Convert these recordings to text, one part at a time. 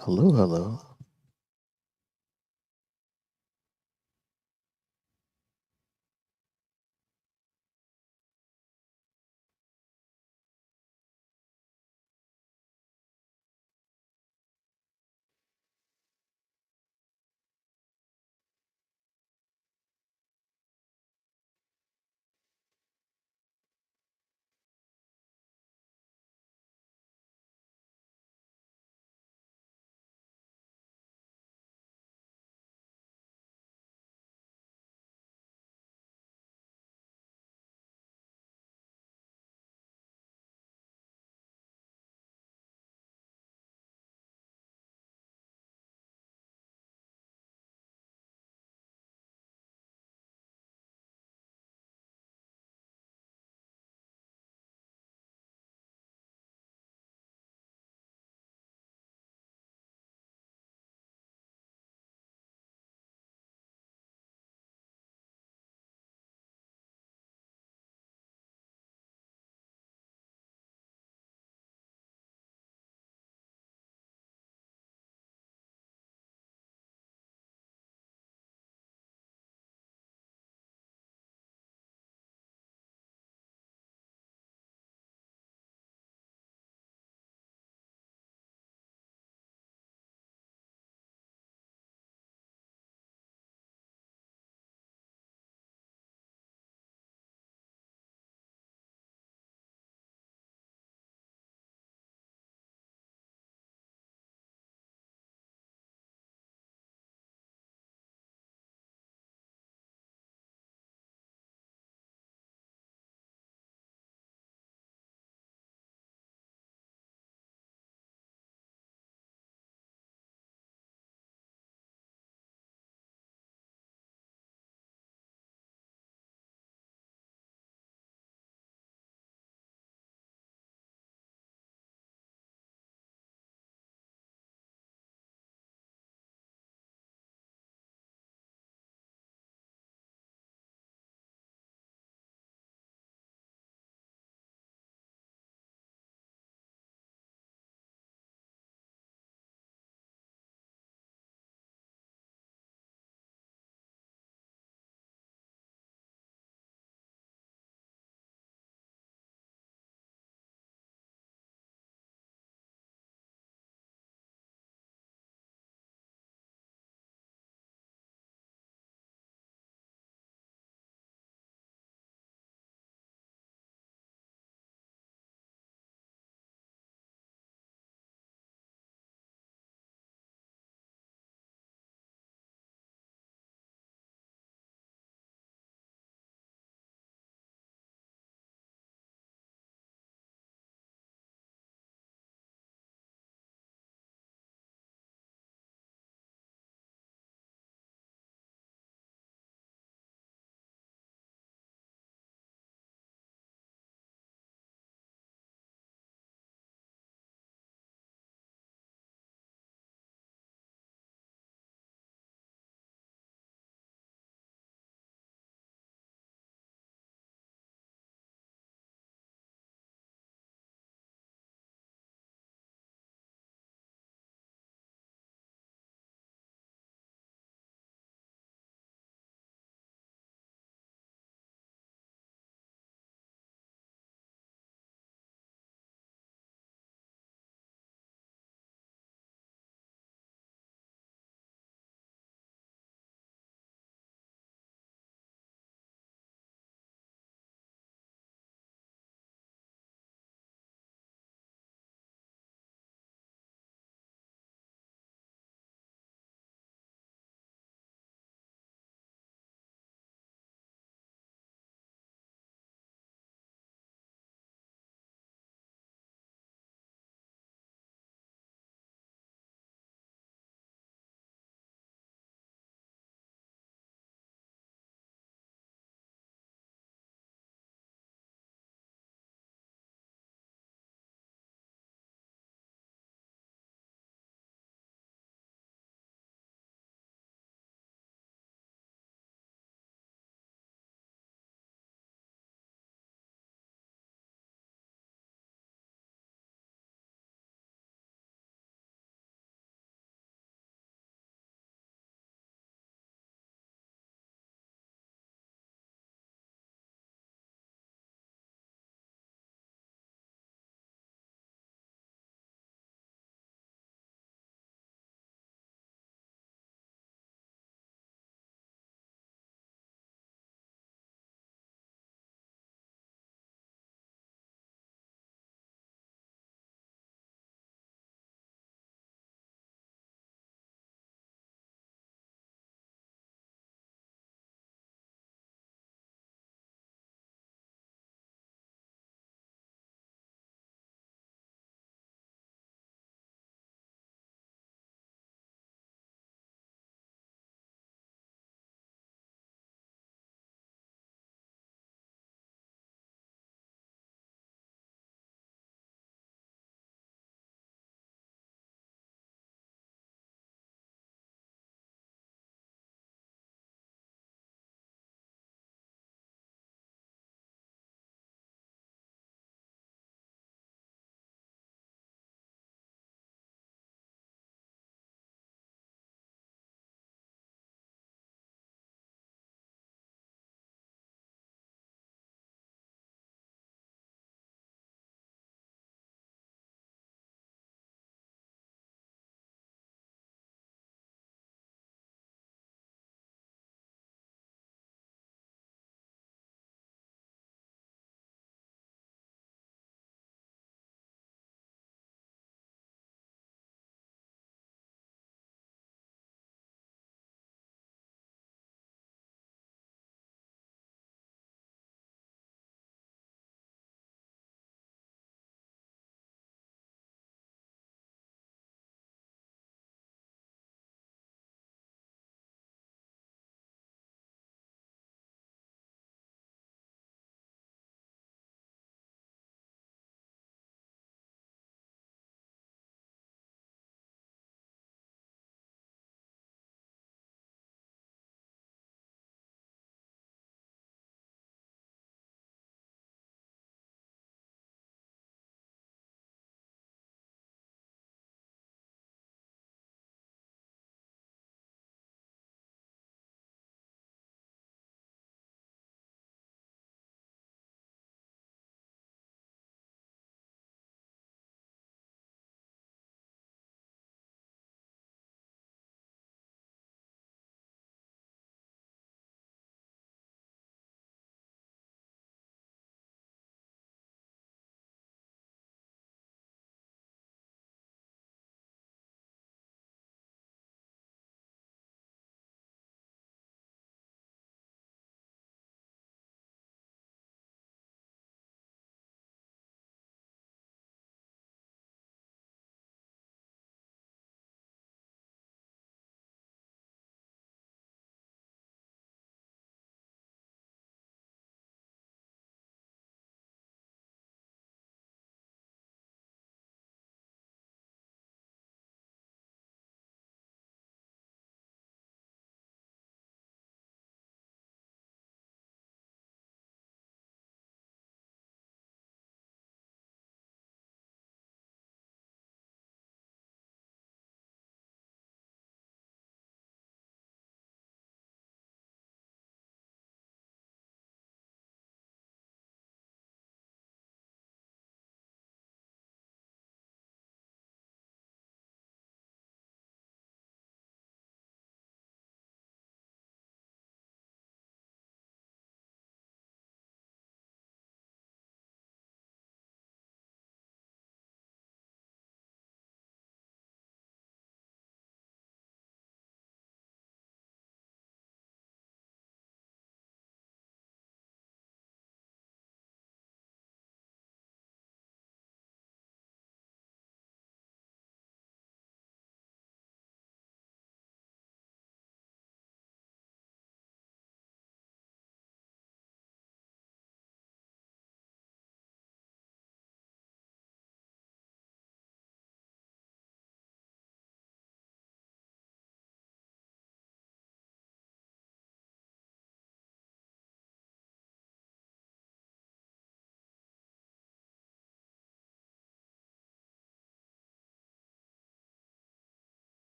Hello, hello.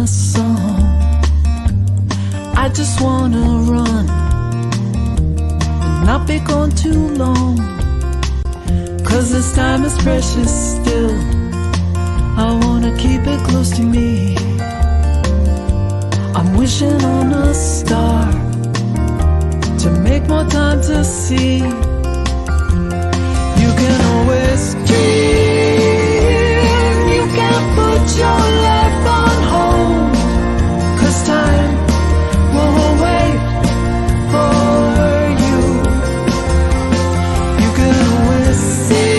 a song. I just wanna run and not be gone too long, 'cause this time is precious still. I wanna keep it close to me. I'm wishing on a star to make more time to see. You can always dream. You can put your life on hold, 'cause time won't wait for you. You can always see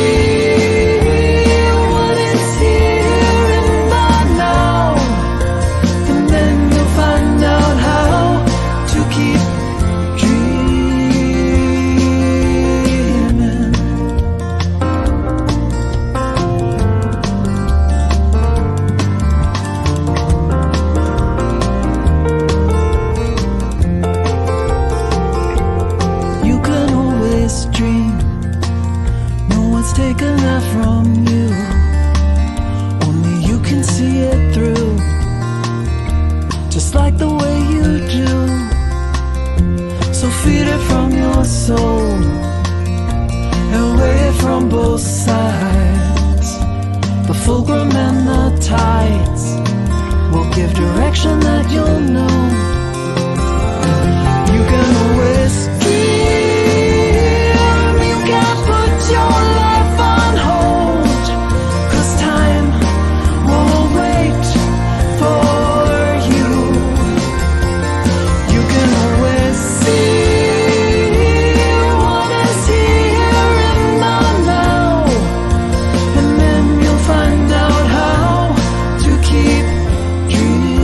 what is here and by now, and then you'll find out how to keep dreaming. You can always dream. No one's taken that from you. Only you can see it through, just like the way you do. So feed it from your soul and weigh it from both sides. The fulcrum and the tides will give direction that you'll know. You can always dream. You can put your life on hold, 'cause time won't wait for you. You can always see what is here and by now, and then you'll find out how to keep dreaming.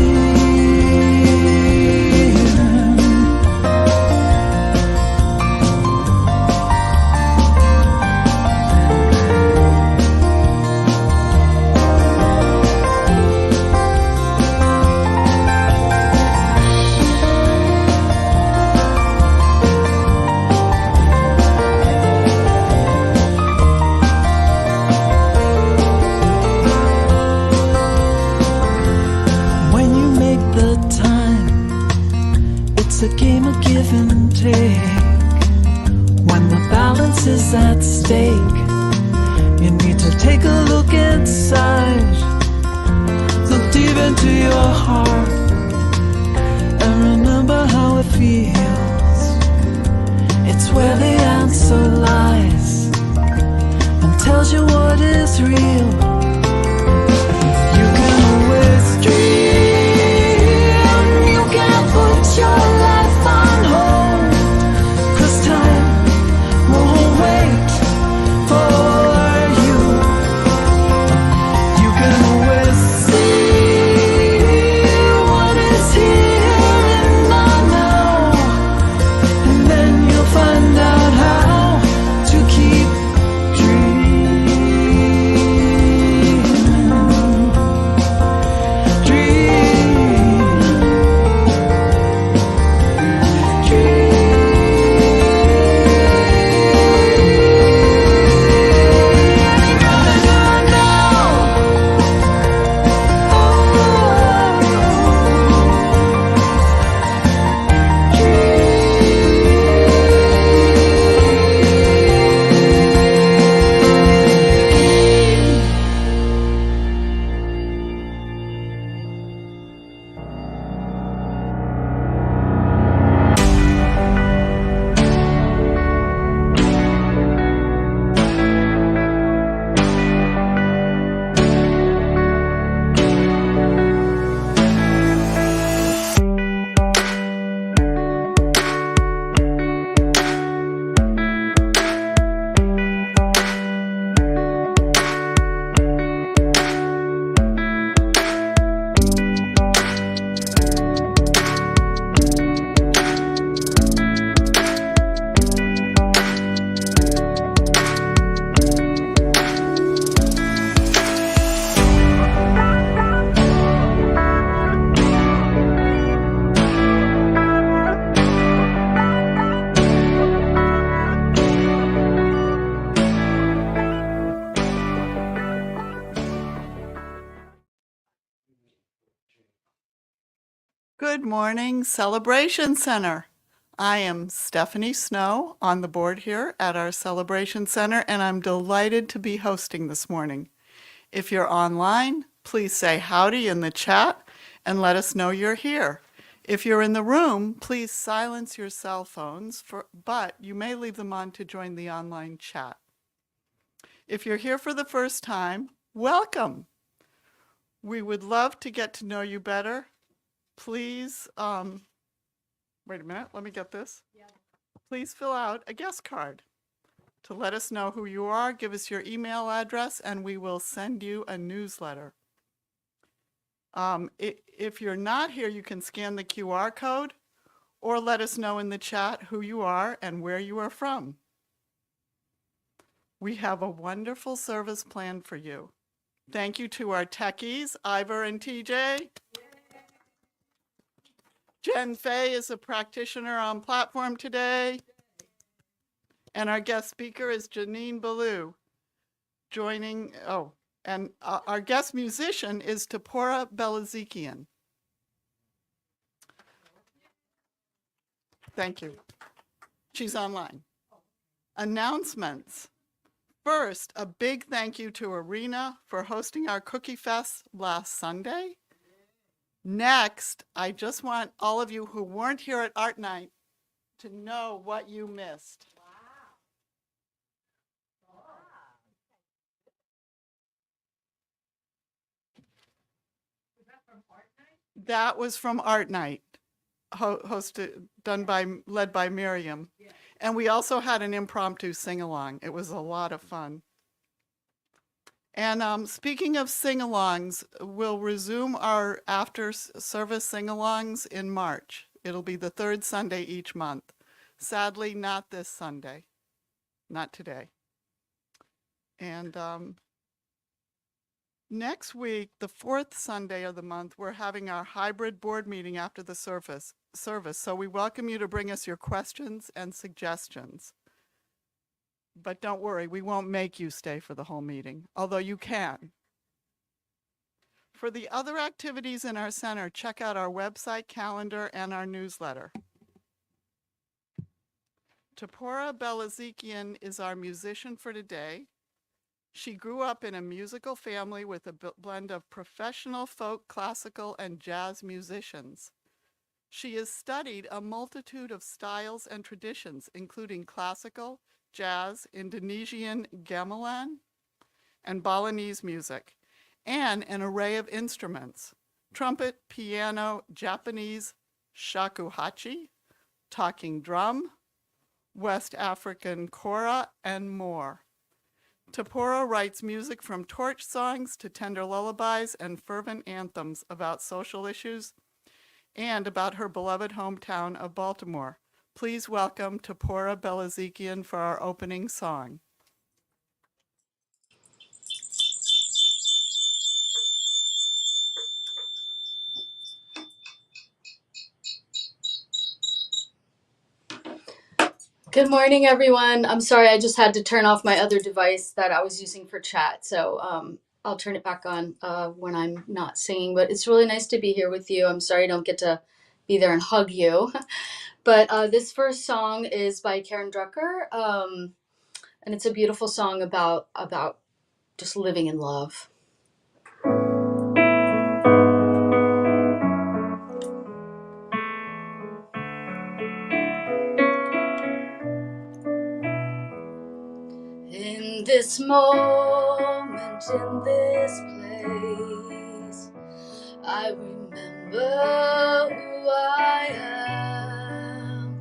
When you make the time, it's a game of give and take. When the balance is at stake, you need to take a look inside. Look deep into your heart and remember how it feels. It's where the answer lies and tells you what is real. You can always dream. You can put your life on hold, 'cause time won't wait for you. You can always see what is here and by now, and then you'll find out how to keep dreaming. Good morning, Celebration Center. I am Stephanie Snow on the board here at our Celebration Center, and I'm delighted to be hosting this morning. If you're online, please say howdy in the chat and let us know you're here. If you're in the room, please silence your cell phones, but you may leave them on to join the online chat. If you're here for the first time, welcome. We would love to get to know you better. Please, wait a minute, let me get this. Please fill out a guest card to let us know who you are, give us your email address, and we will send you a newsletter. If you're not here, you can scan the QR code or let us know in the chat who you are and where you are from. We have a wonderful service planned for you. Thank you to our techies, Ivor and TJ. Jen Fay is a practitioner on platform today. And our guest speaker is Janine Bilyeu, and our guest musician is Teporah Bilezikian. Thank you. She's online. Announcements. First, a big thank you to Arena for hosting our Cookie Fest last Sunday. Next, I just want all of you who weren't here at Art Night to know what you missed. That was from Art Night, led by Miriam. Yeah. And we also had an impromptu sing-along. It was a lot of fun. And speaking of sing-alongs, we'll resume our after-service sing-alongs in March. It'll be the third Sunday each month. Sadly, not this Sunday, not today. And next week, the fourth Sunday of the month, we're having our hybrid board meeting after the service. So we welcome you to bring us your questions and suggestions. But don't worry, we won't make you stay for the whole meeting, although you can. For the other activities in our center, check out our website, calendar, and our newsletter. Teporah Bilezikian is our musician for today. She grew up in a musical family with a blend of professional folk, classical, and jazz musicians. She has studied a multitude of styles and traditions, including classical, jazz, Indonesian gamelan, and Balinese music, and an array of instruments: trumpet, piano, Japanese shakuhachi, talking drum, West African kora, and more. Teporah writes music from torch songs to tender lullabies and fervent anthems about social issues and about her beloved hometown of Baltimore. Please welcome Teporah Bilezikian for our opening song. Good morning, everyone. I'm sorry, I just had to turn off my other device that I was using for chat. So I'll turn it back on when I'm not singing. But it's really nice to be here with you. I'm sorry I don't get to be there and hug you. But this first song is by Karen Drucker. And it's a beautiful song about just living in love. In this moment, in this place, I remember who I am,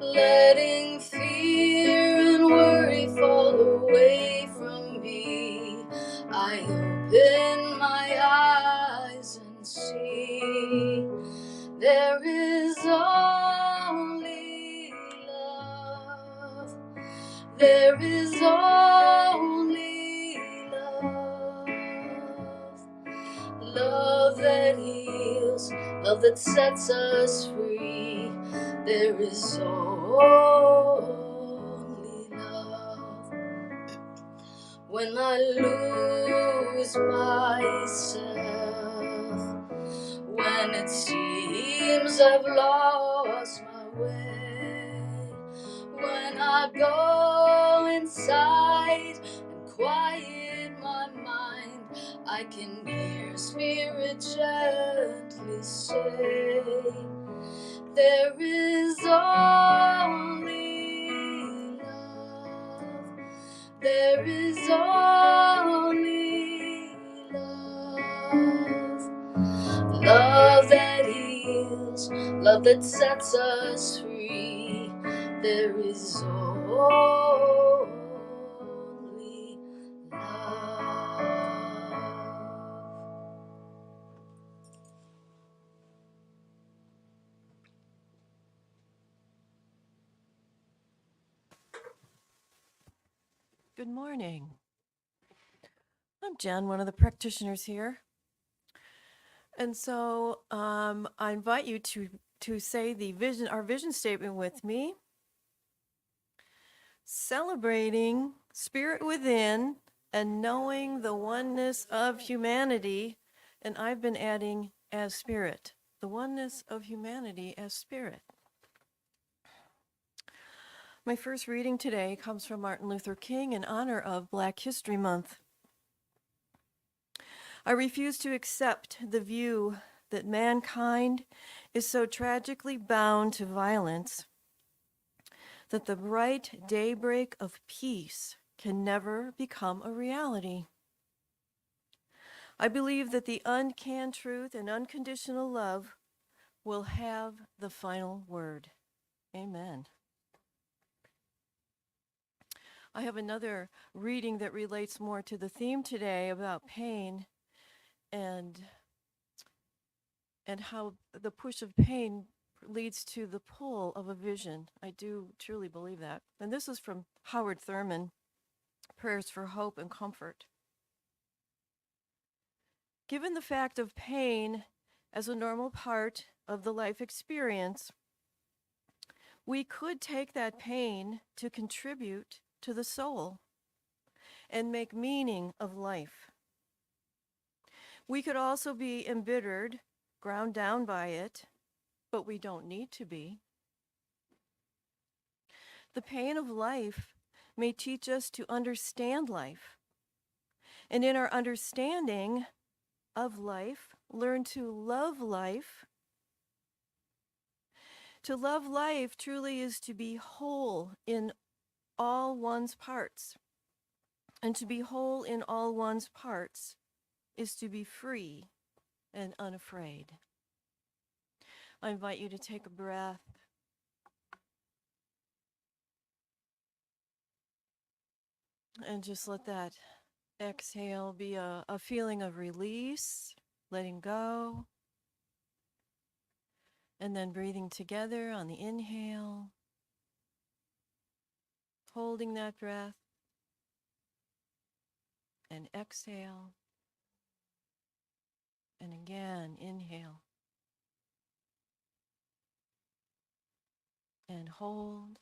letting fear and worry fall away from me. I open my eyes and see there is only love. There is only love. Love that heals, love that sets us free. There is only love. When I lose myself, when it seems Sometimes I've lost my way. When I go inside and quiet my mind, I can hear Spirit gently say, there is only love. There is only love. Love that heals, love that sets us free. There is only love. Good morning. I'm Jen, one of the practitioners here. And so I invite you to say our vision statement with me. Celebrating spirit within and knowing the oneness of humanity. And I've been adding as spirit, the oneness of humanity as spirit. My first reading today comes from Martin Luther King in honor of Black History Month. I refuse to accept the view that mankind is so tragically bound to violence that the bright daybreak of peace can never become a reality. I believe that the uncanned truth and unconditional love will have the final word. Amen. I have another reading that relates more to the theme today about pain and how the push of pain leads to the pull of a vision. I do truly believe that. And this is from Howard Thurman, Prayers for Hope and Comfort. Given the fact of pain as a normal part of the life experience, we could take that pain to contribute to the soul and make meaning of life. We could also be embittered, ground down by it, but we don't need to be. The pain of life may teach us to understand life, and in our understanding of life, learn to love life. To love life truly is to be whole in all one's parts. And to be whole in all one's parts is to be free and unafraid. I invite you to take a breath. And just let that exhale be a feeling of release, letting go. And then breathing together on the inhale, holding that breath, and exhale. And again, inhale. And hold.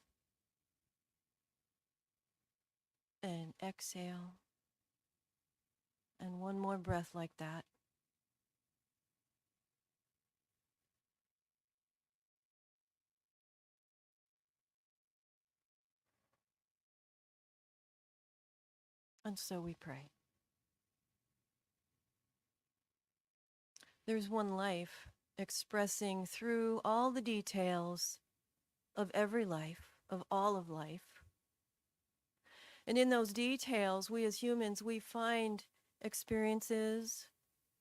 And exhale. And one more breath like that. And so we pray. There's one life expressing through all the details of every life, of all of life. And in those details, we as humans, we find experiences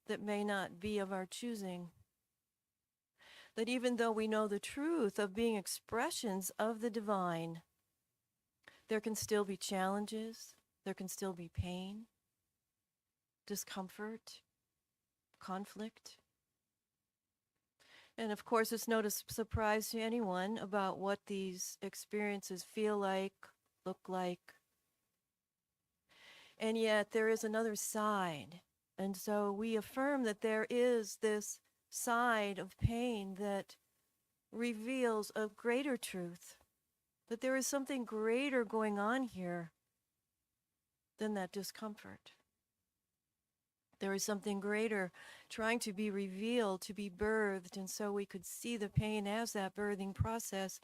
that may not be of our choosing. That even though we know the truth of being expressions of the divine, there can still be challenges, there can still be pain, discomfort, conflict. And of course, it's no surprise to anyone about what these experiences feel like, look like. And yet there is another side. And so we affirm that there is this side of pain that reveals a greater truth, that there is something greater going on here than that discomfort. There is something greater trying to be revealed, to be birthed, and so we could see the pain as that birthing process.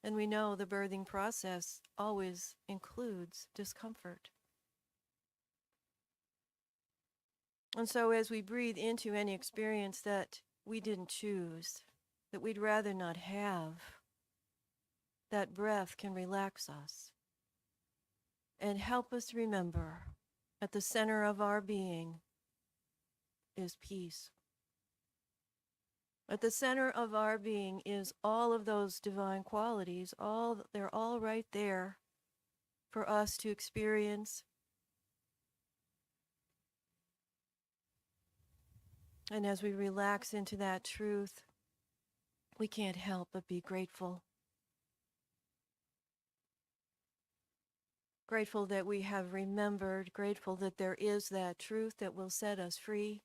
And we know the birthing process always includes discomfort. And so as we breathe into any experience that we didn't choose, that we'd rather not have, that breath can relax us and help us remember at the center of our being is peace. At the center of our being is all of those divine qualities. They're all right there for us to experience. And as we relax into that truth, we can't help but be grateful. Grateful that we have remembered, grateful that there is that truth that will set us free.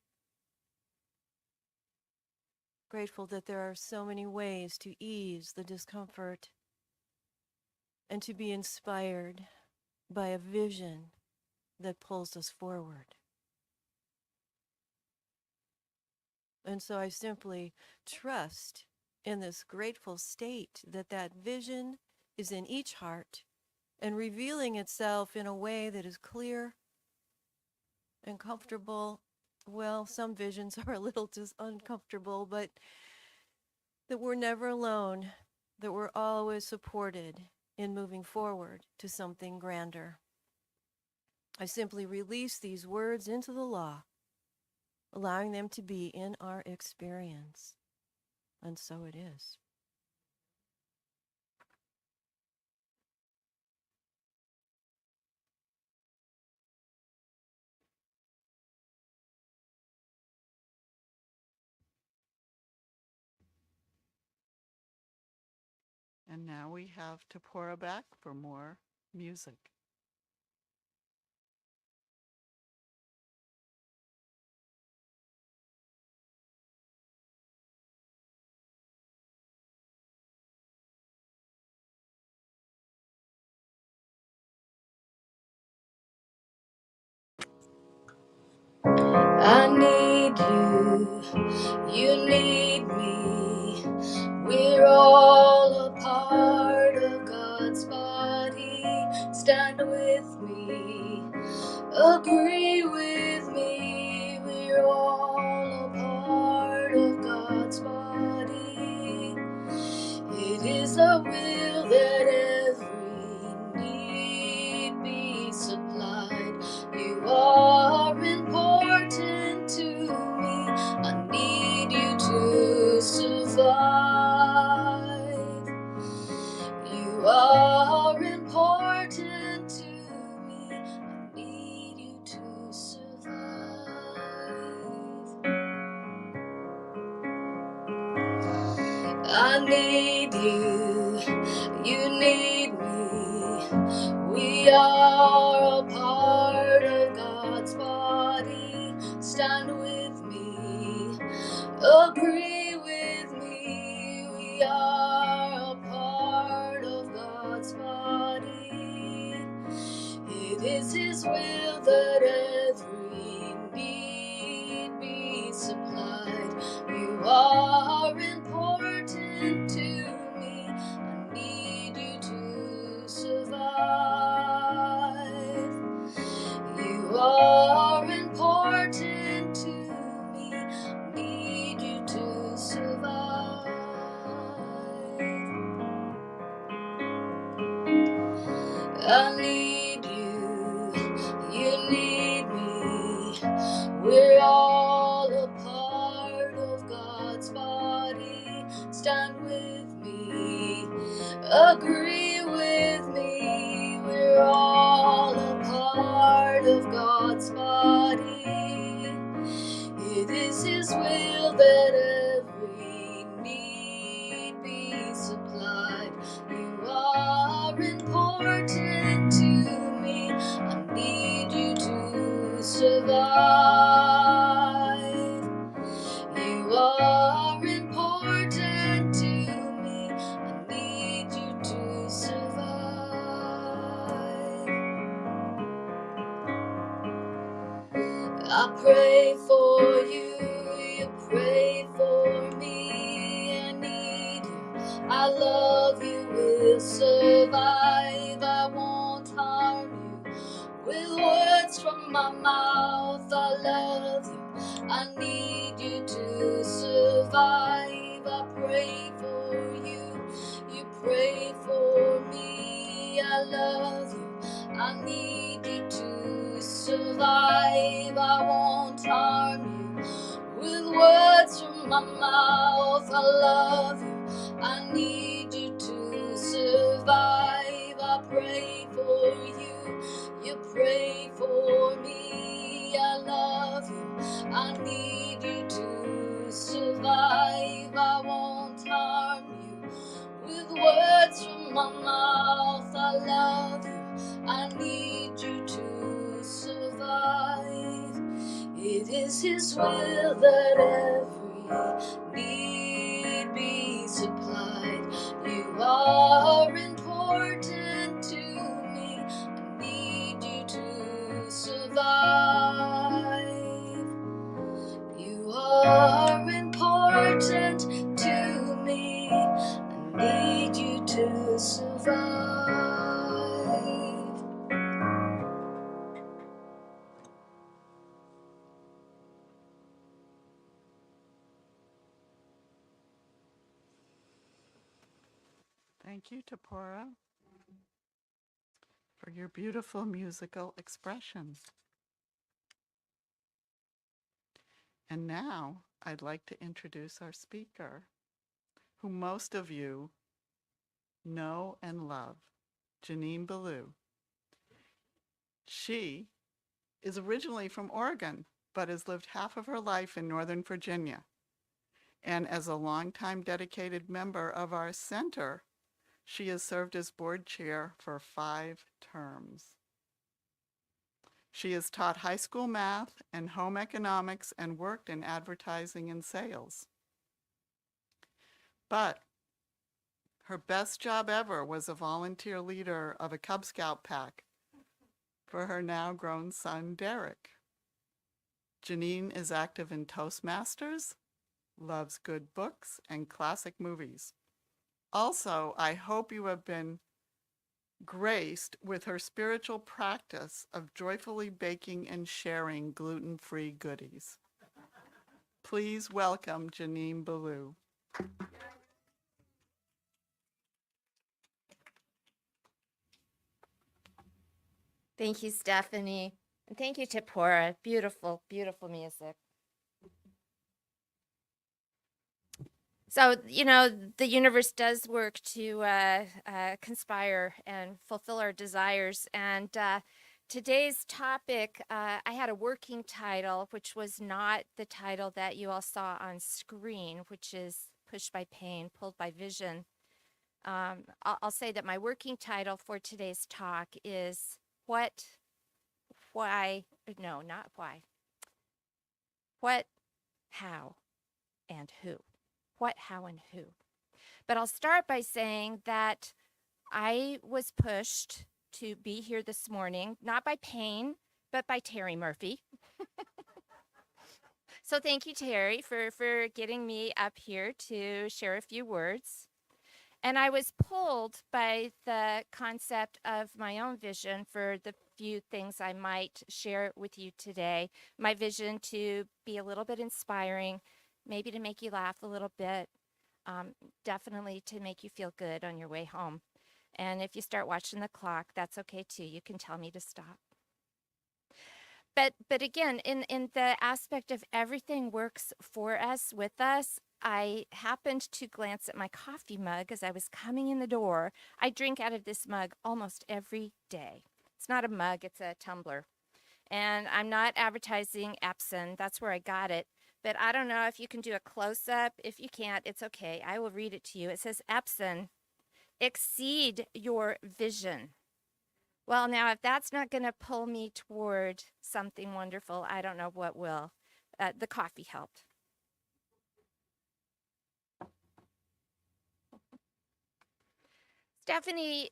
Grateful that there are so many ways to ease the discomfort and to be inspired by a vision that pulls us forward. And so I simply trust in this grateful state that that vision is in each heart and revealing itself in a way that is clear and comfortable. Well, some visions are a little just uncomfortable, but that we're never alone, that we're always supported in moving forward to something grander. I simply release these words into the law, allowing them to be in our experience. And so it is. And now we have Teporah back for more music. I need you, you need me. We're all a part of God's body. Stand with me, agree with me. We're all a part of God's body. It is the will that every need be supplied. You are important to me. I need you to survive. You are important to me. I need you to survive. I need you, you need me. We are a part of God's body. Stand with me, agree with me. We are a part of God's body. It is His will that every need be supplied. You are important to me. I need you to survive. You are important to me. I need you to survive. I need you, you need me. We're all a part of God's body. Stand with me, agree with me. We're all a part of God's body. It is His will that every need be supplied. You are important to me. I need you to survive. You are important to me. I need you to survive. pray for you, you pray for me. I need you, I love you, will survive, I won't harm you. With words from my mouth, I love you, I need you to survive. I pray for you, you pray for me. I love you, I need you to survive. I won't harm you. With words from my mouth, I love you, I need you to survive. I pray for you, you pray for me. I love you, I need you to survive. I won't harm you. With words from my mouth, I love you, I need you to survive. It is His will that every need be supplied. You are important to me, I need you to survive. You are important to me, I need you to survive. Thank you, Teporah, for your beautiful musical expression. And now I'd like to introduce our speaker, who most of you know and love, Janine Bilyeu. She is originally from Oregon, but has lived half of her life in Northern Virginia. And as a longtime dedicated member of our center, she has served as board chair for 5 terms. She has taught high school math and home economics and worked in advertising and sales. But her best job ever was a volunteer leader of a Cub Scout pack for her now grown son, Derek. Janine is active in Toastmasters, loves good books and classic movies. Also, I hope you have been graced with her spiritual practice of joyfully baking and sharing gluten-free goodies. Please welcome Janine Bilyeu. Thank you, Stephanie. And thank you, Teporah. Beautiful, beautiful music. So, you know, the universe does work to conspire and fulfill our desires. And today's topic, I had a working title, which was not the title that you all saw on screen, which is Pushed by Pain, Pulled by Vision. I'll say that my working title for today's talk is What, How, and Who. What, how, and who. But I'll start by saying that I was pushed to be here this morning, not by pain, but by Terry Murphy. So thank you, Terry, for getting me up here to share a few words. And I was pulled by the concept of my own vision for the few things I might share with you today. My vision to be a little bit inspiring, maybe to make you laugh a little bit, definitely to make you feel good on your way home. And if you start watching the clock, that's okay too. You can tell me to stop. But again, in the aspect of everything works for us, with us, I happened to glance at my coffee mug as I was coming in the door. I drink out of this mug almost every day. It's not a mug, it's a tumbler. And I'm not advertising Epsom. That's where I got it. But I don't know if you can do a close-up. If you can't, it's okay. I will read it to you. It says, Epsom, exceed your vision. Well, now, if that's not going to pull me toward something wonderful, I don't know what will. The coffee helped. Stephanie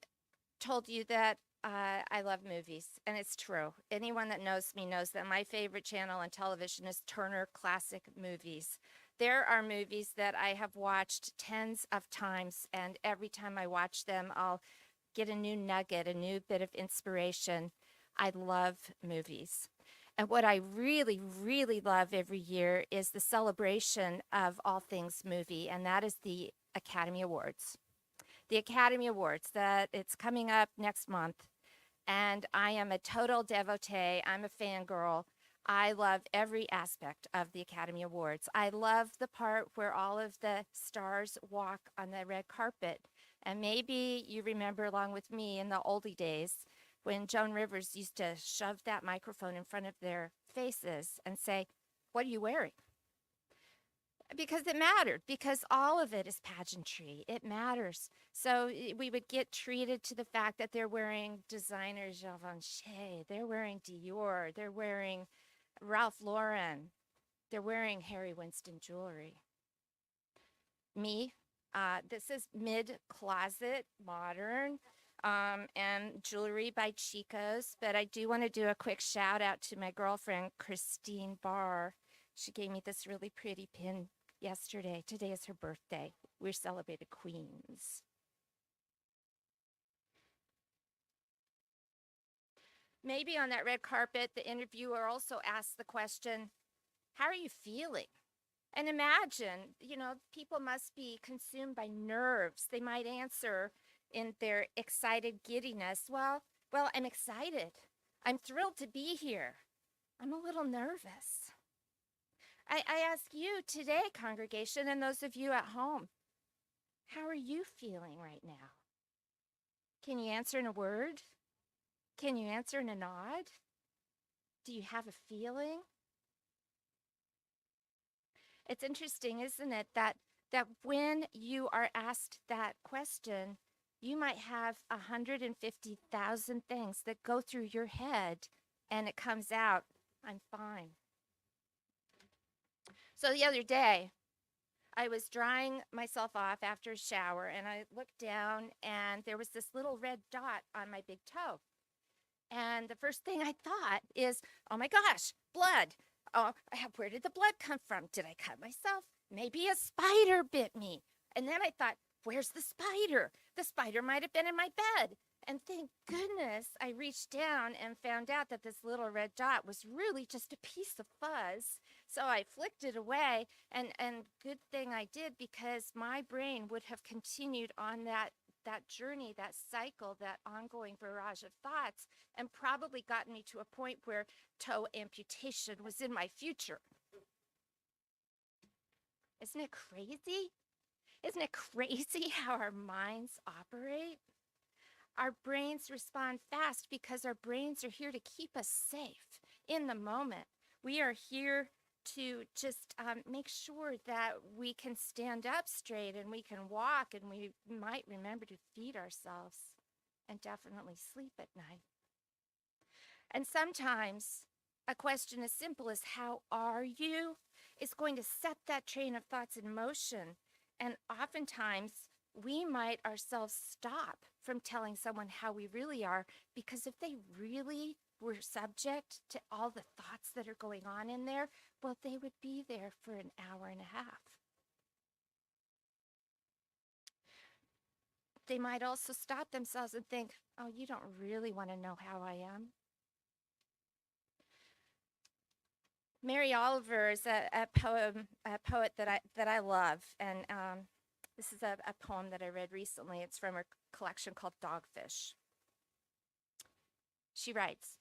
told you that I love movies, and it's true. Anyone that knows me knows that my favorite channel on television is Turner Classic Movies. There are movies that I have watched tens of times, and every time I watch them, I'll get a new nugget, a new bit of inspiration. I love movies. And what I really, really love every year is the celebration of all things movie, and that is the Academy Awards. The Academy Awards, that it's coming up next month, and I am a total devotee. I'm a fangirl. I love every aspect of the Academy Awards. I love the part where all of the stars walk on the red carpet. And maybe you remember, along with me, in the oldie days when Joan Rivers used to shove that microphone in front of their faces and say, "What are you wearing?" Because it mattered, because all of it is pageantry. It matters. So we would get treated to the fact that they're wearing designer Givenchy, they're wearing Dior, they're wearing Ralph Lauren, they're wearing Harry Winston jewelry. Me, this is mid-closet, modern, and jewelry by Chico's, but I do want to do a quick shout out to my girlfriend, Christine Barr. She gave me this really pretty pin yesterday. Today is her birthday. We celebrated Queens. Maybe on that red carpet, the interviewer also asked the question, "How are you feeling?" And imagine, people must be consumed by nerves. They might answer in their excited giddiness, well, I'm excited. I'm thrilled to be here. I'm a little nervous. I ask you today, congregation, and those of you at home, how are you feeling right now? Can you answer in a word? Can you answer in a nod? Do you have a feeling? It's interesting, isn't it, that when you are asked that question, you might have 150,000 things that go through your head, and it comes out, "I'm fine." So the other day, I was drying myself off after a shower, and I looked down, and there was this little red dot on my big toe. And the first thing I thought is, oh my gosh, blood. Oh, where did the blood come from? Did I cut myself? Maybe a spider bit me. And then I thought, where's the spider? The spider might have been in my bed. And thank goodness I reached down and found out that this little red dot was really just a piece of fuzz. So I flicked it away, and good thing I did, because my brain would have continued on that journey, that cycle, that ongoing barrage of thoughts, and probably gotten me to a point where toe amputation was in my future. Isn't it crazy? Isn't it crazy how our minds operate? Our brains respond fast because our brains are here to keep us safe in the moment. We are here to just make sure that we can stand up straight and we can walk, and we might remember to feed ourselves and definitely sleep at night. And sometimes a question as simple as "how are you?" is going to set that train of thoughts in motion. And oftentimes we might ourselves stop from telling someone how we really are, because if they really were subject to all the thoughts that are going on in there, well, they would be there for an hour and a half. They might also stop themselves and think, oh, you don't really want to know how I am. Mary Oliver is a poet that I love, and this is a poem that I read recently. It's from her collection called Dogfish. She writes,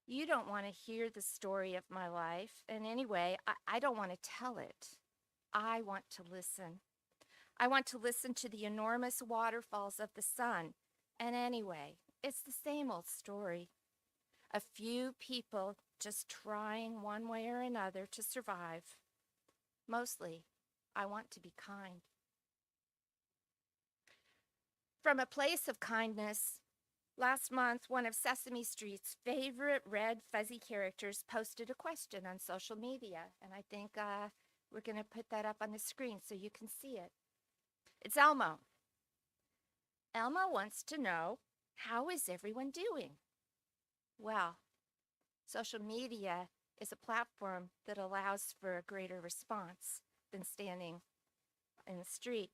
"You don't want to hear the story of my life, and anyway, I don't want to tell it. I want to listen. I want to listen to the enormous waterfalls of the sun, and anyway, it's the same old story. A few people just trying one way or another to survive. Mostly, I want to be kind." From a place of kindness, last month, one of Sesame Street's favorite red fuzzy characters posted a question on social media, and I think we're going to put that up on the screen so you can see it. It's Elmo. Elmo wants to know, How is everyone doing? Well, social media is a platform that allows for a greater response than standing in the street.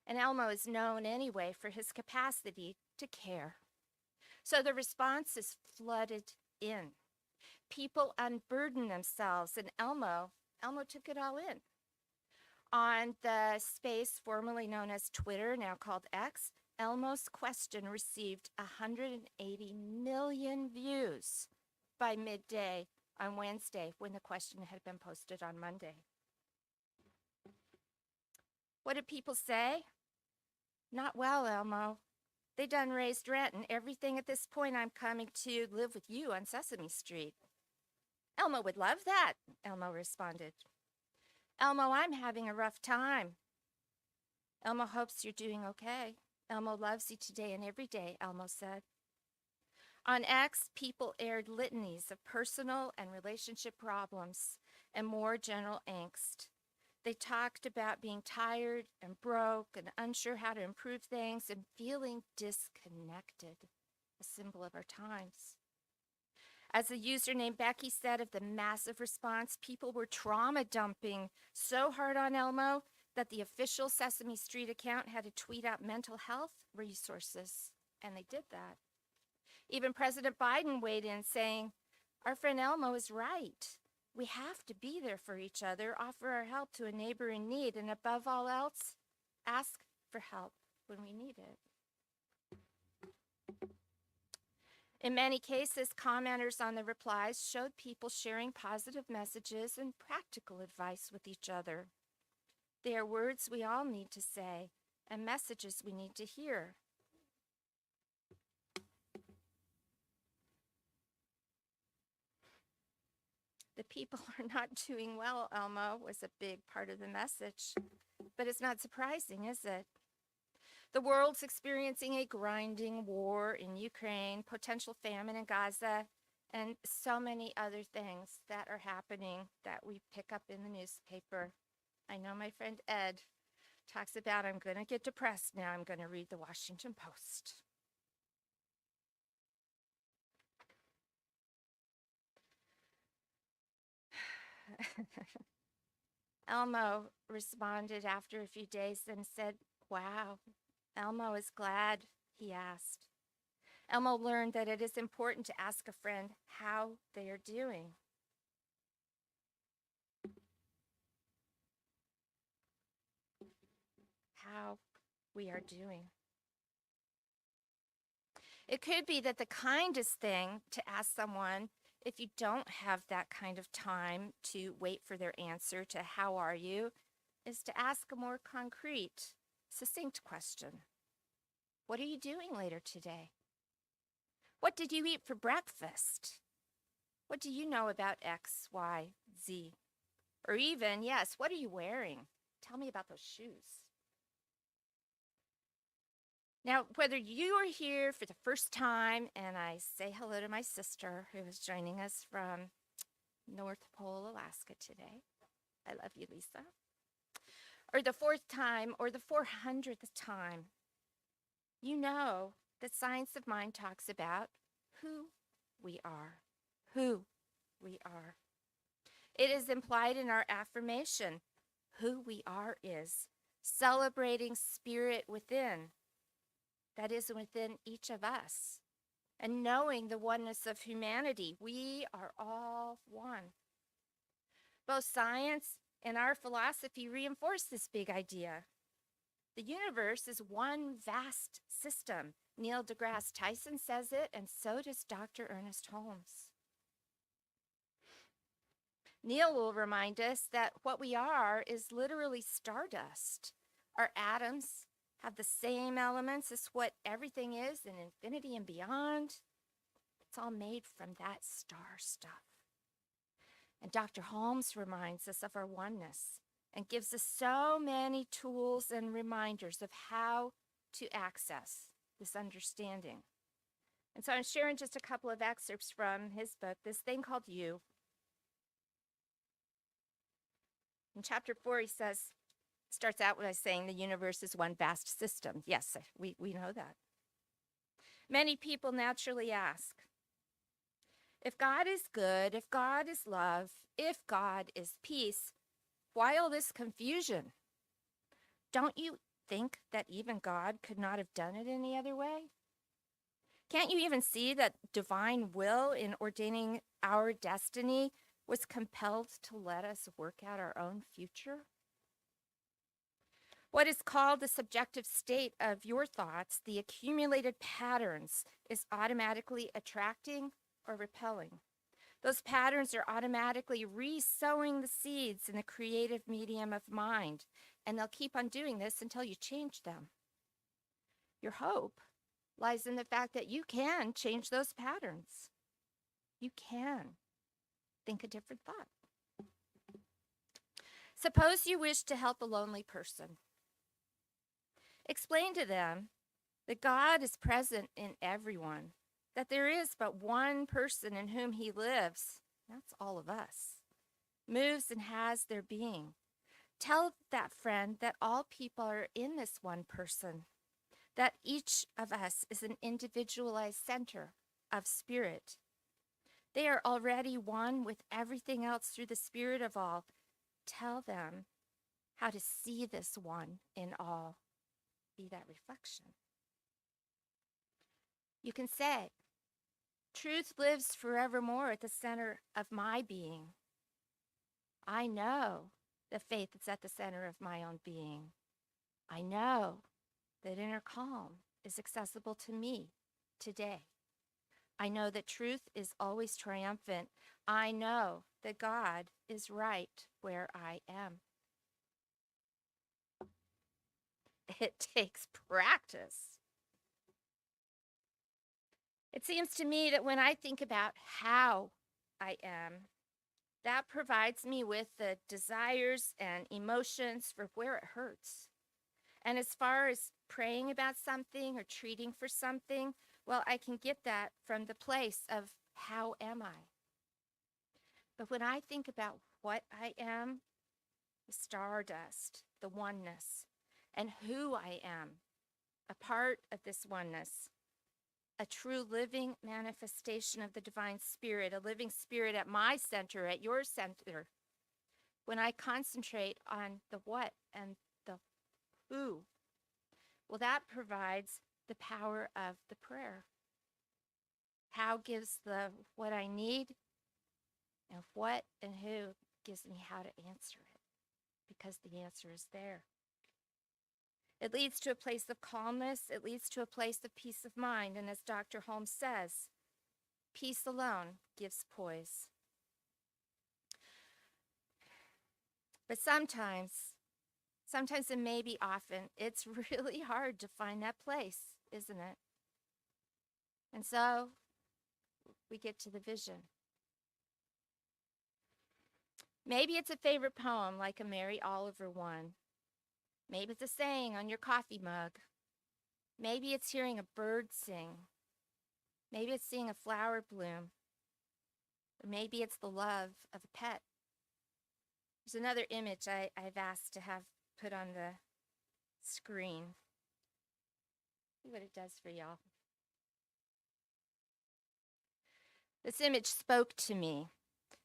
And Elmo is known anyway for his capacity to care. So the response is flooded in. People unburden themselves, and Elmo took it all in. On the space formerly known as Twitter, now called X, Elmo's question received 180 million views by midday on Wednesday when the question had been posted on Monday. What did people say? Not well, Elmo. They done raised rent and everything at this point. I'm coming to live with you on Sesame Street. Elmo would love that, Elmo responded. Elmo, I'm having a rough time. Elmo hopes you're doing okay. Elmo loves you today and every day, Elmo said. On X, people aired litanies of personal and relationship problems and more general angst. They talked about being tired and broke and unsure how to improve things and feeling disconnected, a symbol of our times. As a user named Becky said of the massive response, people were trauma dumping so hard on Elmo that the official Sesame Street account had to tweet out mental health resources, and they did that. Even President Biden weighed in saying, our friend Elmo is right. We have to be there for each other, offer our help to a neighbor in need, and above all else, ask for help when we need it. In many cases, commenters on the replies showed people sharing positive messages and practical advice with each other. They are words we all need to say and messages we need to hear. The people are not doing well, Elmo, was a big part of the message. But it's not surprising, is it? The world's experiencing a grinding war in Ukraine, potential famine in Gaza, and so many other things that are happening that we pick up in the newspaper. I know my friend Ed talks about, I'm going to get depressed now. I'm going to read the Washington Post. Elmo responded after a few days and said, wow, Elmo is glad, he asked. Elmo learned that it is important to ask a friend how they are doing. How we are doing. It could be that the kindest thing to ask someone, if you don't have that kind of time to wait for their answer to how are you, is to ask a more concrete, succinct question. What are you doing later today? What did you eat for breakfast? What do you know about X, Y, Z? Or even, yes, what are you wearing? Tell me about those shoes. Now, whether you are here for the first time, and I say hello to my sister who is joining us from North Pole, Alaska today. I love you, Lisa. Or the fourth time, or the 400th time, you know that Science of Mind talks about who we are. Who we are. It is implied in our affirmation. Who we are is celebrating spirit within. That is within each of us. And knowing the oneness of humanity, we are all one. Both science and our philosophy reinforce this big idea. The universe is one vast system. Neil deGrasse Tyson says it, and so does Dr. Ernest Holmes. Neil will remind us that what we are is literally stardust. Our atoms have the same elements as what everything is in infinity and beyond. It's all made from that star stuff. And Dr. Holmes reminds us of our oneness and gives us so many tools and reminders of how to access this understanding. And so I'm sharing just a couple of excerpts from his book, This Thing Called You. In chapter 4, he starts out by saying the universe is one vast system. Yes, we know that. Many people naturally ask, if God is good, if God is love, if God is peace, why all this confusion? Don't you think that even God could not have done it any other way? Can't you even see that divine will in ordaining our destiny was compelled to let us work out our own future? What is called the subjective state of your thoughts, the accumulated patterns, is automatically attracting or repelling. Those patterns are automatically re-sowing the seeds in the creative medium of mind, and they'll keep on doing this until you change them. Your hope lies in the fact that you can change those patterns. You can think a different thought. Suppose you wish to help a lonely person. Explain to them that God is present in everyone, that there is but one person in whom he lives, that's all of us, moves and has their being. Tell that friend that all people are in this one person, that each of us is an individualized center of spirit. They are already one with everything else through the spirit of all. Tell them how to see this one in all. Be that reflection. You can say, truth lives forevermore at the center of my being. I know the faith that's at the center of my own being. I know that inner calm is accessible to me today. I know that truth is always triumphant. I know that God is right where I am. It takes practice. It seems to me that when I think about how I am, that provides me with the desires and emotions for where it hurts. And as far as praying about something or treating for something, well, I can get that from the place of how am I? But when I think about what I am, the stardust, the oneness, and who I am, a part of this oneness, a true living manifestation of the divine spirit, a living spirit at my center, at your center, when I concentrate on the what and the who, well, that provides the power of the prayer. How gives the what I need, and what and who gives me how to answer it, because the answer is there. It leads to a place of calmness. It leads to a place of peace of mind. And as Dr. Holmes says, peace alone gives poise. But sometimes and maybe often, it's really hard to find that place, isn't it? And so we get to the vision. Maybe it's a favorite poem like a Mary Oliver one. Maybe it's a saying on your coffee mug. Maybe it's hearing a bird sing. Maybe it's seeing a flower bloom. Or maybe it's the love of a pet. There's another image I've asked to have put on the screen. See what it does for y'all. This image spoke to me.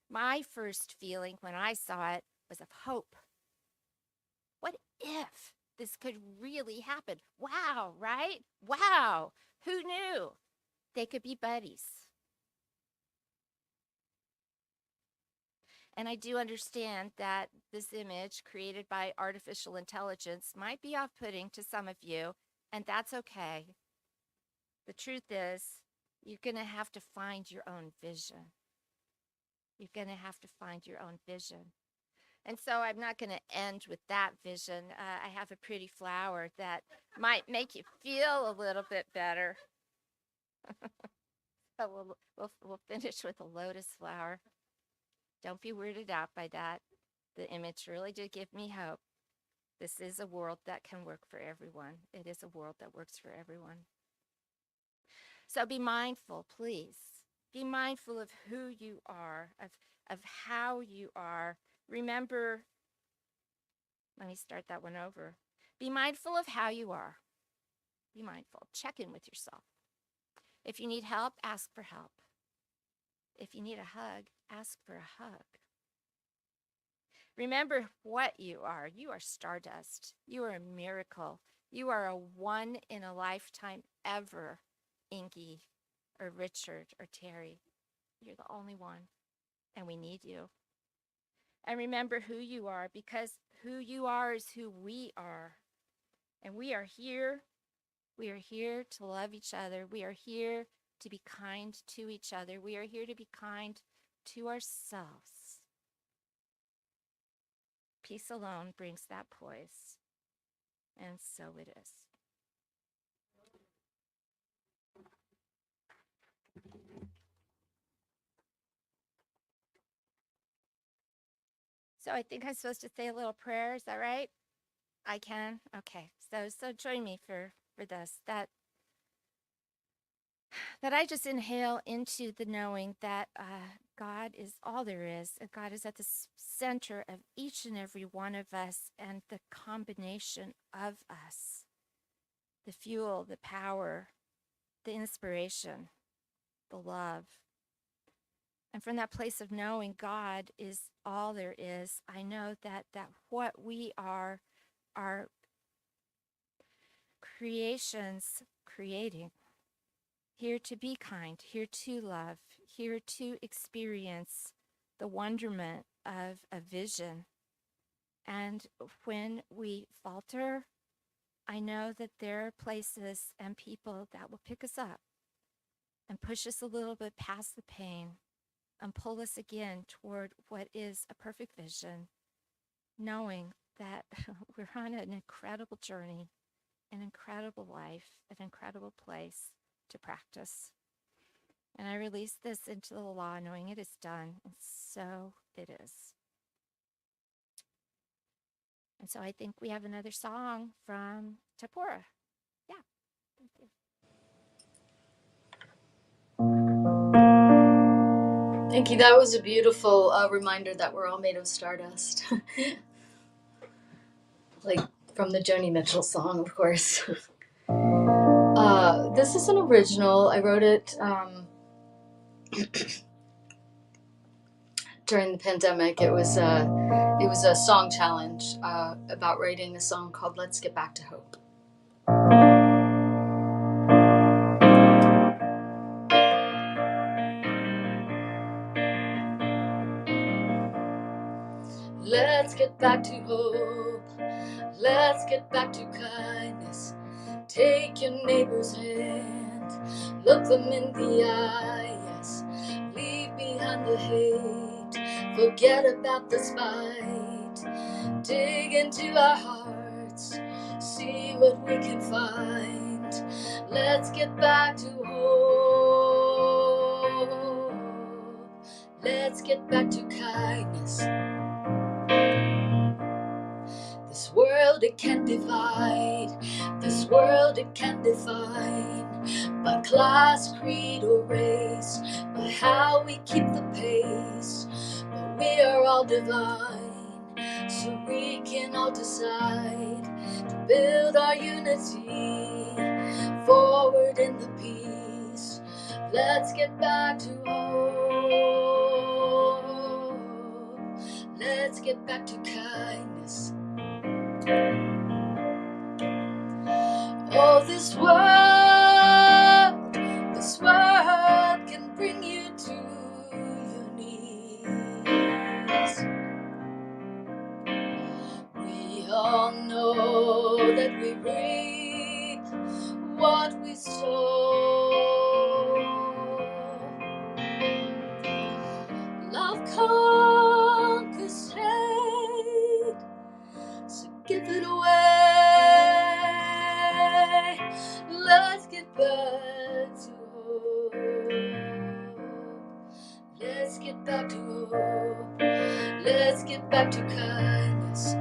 My first feeling when I saw it was of hope. What if this could really happen? Wow, right? Wow, who knew? They could be buddies. And I do understand that this image created by artificial intelligence might be off-putting to some of you, and that's okay. The truth is, you're going to have to find your own vision. You're going to have to find your own vision. And so I'm not going to end with that vision. I have a pretty flower that might make you feel a little bit better. So we'll finish with a lotus flower. Don't be weirded out by that. The image really did give me hope. This is a world that can work for everyone. It is a world that works for everyone. So be mindful, please. Be mindful of who you are, of how you are. Remember, let me start that one over. Be mindful of how you are. Be mindful. Check in with yourself. If you need help, ask for help. If you need a hug, ask for a hug. Remember what you are. You are stardust. You are a miracle. You are a one in a lifetime ever, Inky or Richard or Terry. You're the only one, and we need you. And remember who you are, because who you are is who we are. And we are here. We are here to love each other. We are here to be kind to each other. We are here to be kind to ourselves. Peace alone brings that poise. And so it is. So I think I'm supposed to say a little prayer. Is that right? I can? Okay. So join me for this. That I just inhale into the knowing that God is all there is. God is at the center of each and every one of us, and the combination of us, the fuel, the power, the inspiration, the love. And from that place of knowing God is all there is, I know that what we are creations creating. Here to be kind, here to love, here to experience the wonderment of a vision. And when we falter, I know that there are places and people that will pick us up and push us a little bit past the pain and pull us again toward what is a perfect vision, knowing that we're on an incredible journey, an incredible life, an incredible place to practice. And I release this into the law, knowing it is done, and so it is. And so I think we have another song from Teporah. Yeah. Thank you. Thank you. That was a beautiful reminder that we're all made of stardust. Like from the Joni Mitchell song, of course. This is an original. I wrote it during the pandemic. It was a song challenge about writing a song called "Let's Get Back to Hope." Let's get back to hope. Let's get back to kindness. Take your neighbor's hand. Look them in the eye, yes. Leave behind the hate. Forget about the spite. Dig into our hearts. See what we can find. Let's get back to hope. Let's get back to kindness. This world, it can divide. This world, it can define by class, creed, or race, by how we keep the pace. But we are all divine, so we can all decide to build our unity forward in the peace. Let's get back to hope. Let's get back to kindness. Oh, this world can bring you to your knees. We all know that we reap what we sow. Love conquers hate, so give it away. Let's get back to hope. Let's get back to hope. Let's get back to kindness.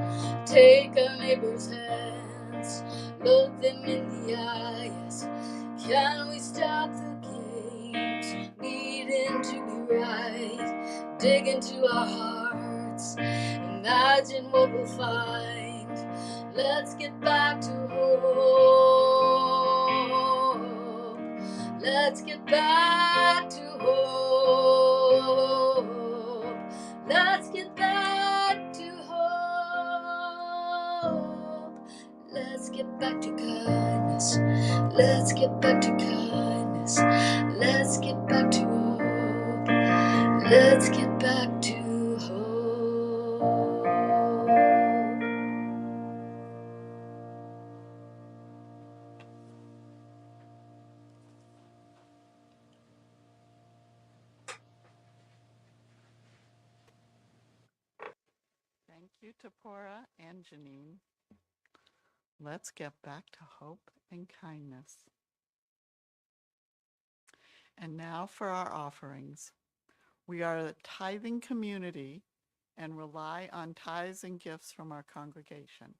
Take our neighbor's hands. Look them in the eyes. Can we stop the games? Needing to be right. Dig into our hearts. Imagine what we'll find. Let's get back to hope. Let's Let's get back to hope. Let's get back to hope. Let's get back to kindness. Let's get back to kindness. Let's get back to hope. Let's get back to hope. Thank you, Teporah and Janine. Let's get back to hope and kindness. And now for our offerings. We are a tithing community and rely on tithes and gifts from our congregation.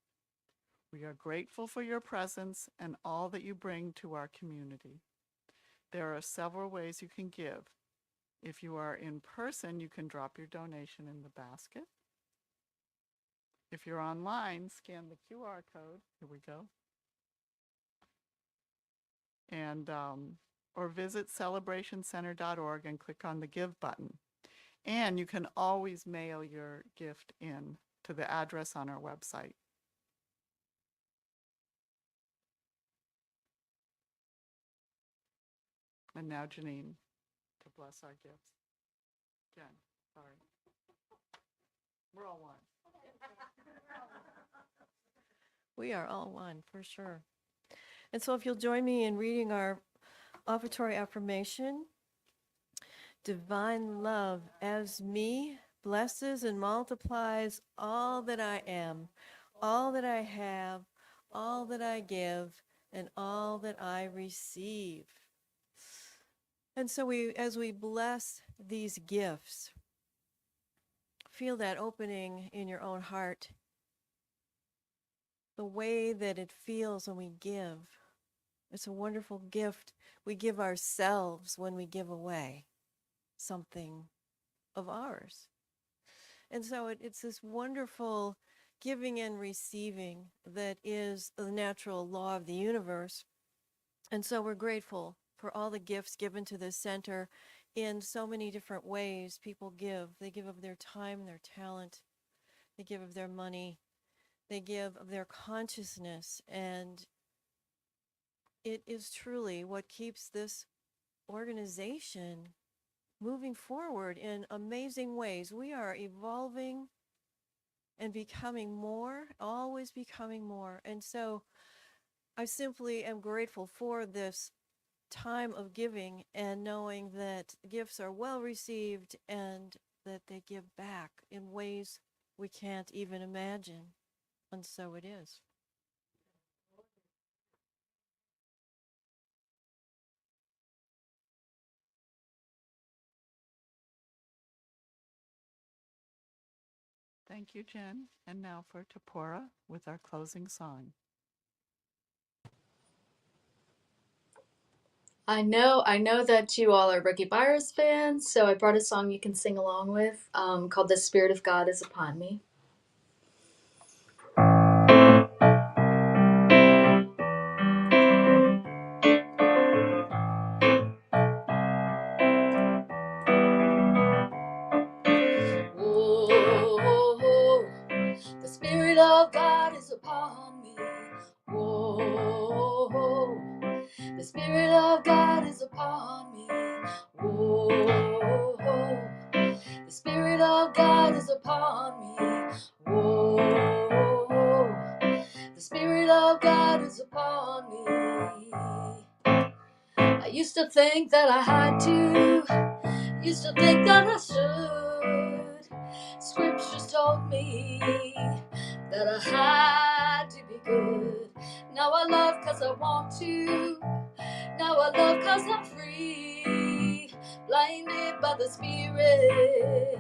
We are grateful for your presence and all that you bring to our community. There are several ways you can give. If you are in person, you can drop your donation in the basket. If you're online, scan the QR code. Here we go. And or visit celebrationcenter.org and click on the Give button. And you can always mail your gift in to the address on our website. And now Janine to bless our gifts. Jen, sorry. We're all one. We are all one, for sure. And so if you'll join me in reading our offertory affirmation, divine love as me blesses and multiplies all that I am, all that I have, all that I give, and all that I receive. And so as we bless these gifts, feel that opening in your own heart, the way that it feels when we give. It's a wonderful gift we give ourselves when we give away something of ours. And so it's this wonderful giving and receiving that is the natural law of the universe. And so we're grateful for all the gifts given to this center in so many different ways. People give. They give of their time, their talent. They give of their money. They give of their consciousness. And it is truly what keeps this organization moving forward in amazing ways. We are evolving and becoming more, always becoming more. And so I simply am grateful for this time of giving and knowing that gifts are well received and that they give back in ways we can't even imagine. And so it is. Thank you, Jen. And now for Teporah with our closing song. I know that you all are Ricky Byers fans, so I brought a song you can sing along with called The Spirit of God is Upon Me. Oh, the Spirit of God is upon me. Oh, the Spirit of God is upon me. Oh, the Spirit of God is upon me. Oh, the Spirit of God is upon me. I used to think that I had to, used to think that I should. Scriptures told me that I had to be good. Now I love 'cause I want to. Now I love 'cause I'm free. Blinded by the Spirit.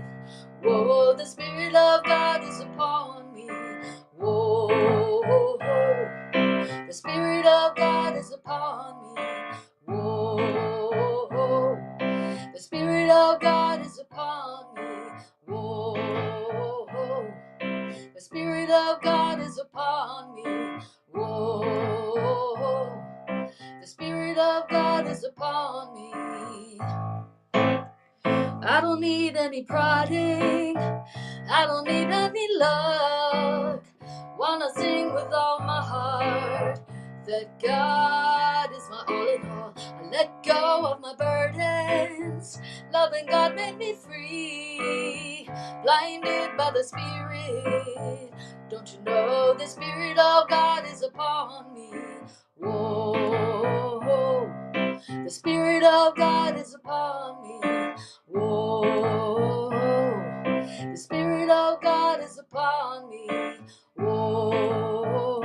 Whoa, the Spirit of God is upon me. Whoa, the Spirit of God is upon me. Whoa, the Spirit of God is upon me. Whoa, the Spirit of God is upon me. Whoa, the Spirit of God is is upon me. I don't need any prodding, I don't need any luck. Wanna sing with all my heart that God is my all in all. I let go of my burdens, loving God made me free. Blinded by the Spirit, don't you know the Spirit of God is upon me? Whoa, the Spirit of God is upon me. Whoa, the Spirit of God is upon me. Whoa,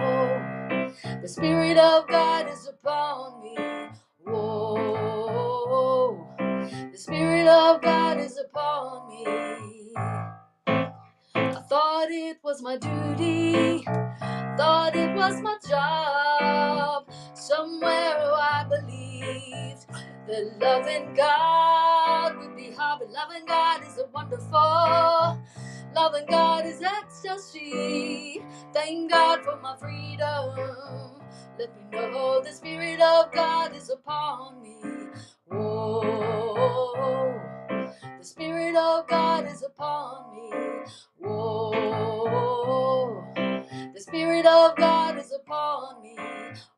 the Spirit of God is upon me. Whoa, the Spirit of God is upon me. I thought it was my duty, thought it was my job. Somewhere I believed that loving God would be hard, but loving God is a wonderful. Loving God is ecstasy. Thank God for my freedom. Let me know the Spirit of God is upon me. Whoa, the Spirit of God is upon me. Whoa, the Spirit of God is upon me.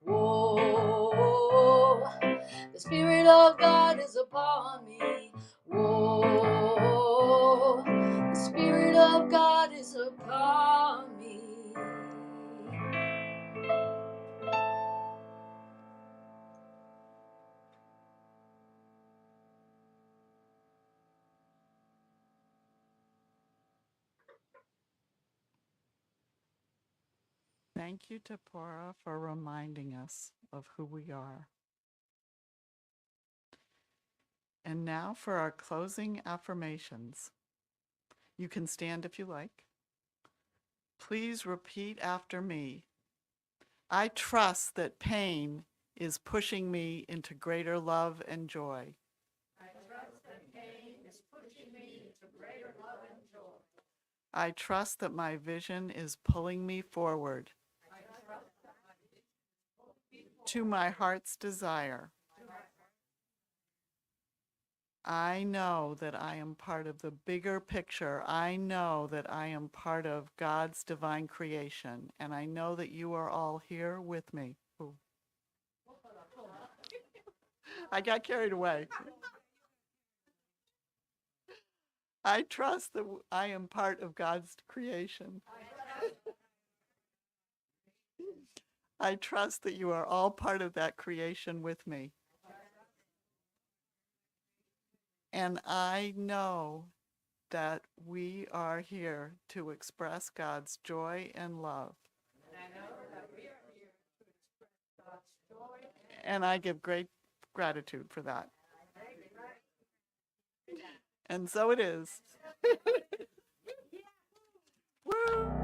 Whoa, the Spirit of God is upon me. Whoa, the Spirit of God is upon me. Thank you, Teporah, for reminding us of who we are. And now for our closing affirmations. You can stand if you like. Please repeat after me. I trust that pain is pushing me into greater love and joy. I trust that my vision is pulling me forward to my heart's desire. I know that I am part of the bigger picture. I know that I am part of God's divine creation, and I know that you are all here with me. Ooh. I got carried away. I trust that I am part of God's creation. I trust that you are all part of that creation with me. And I know that we are here to express God's joy and love. And I give great gratitude for that. And so it is. Woo!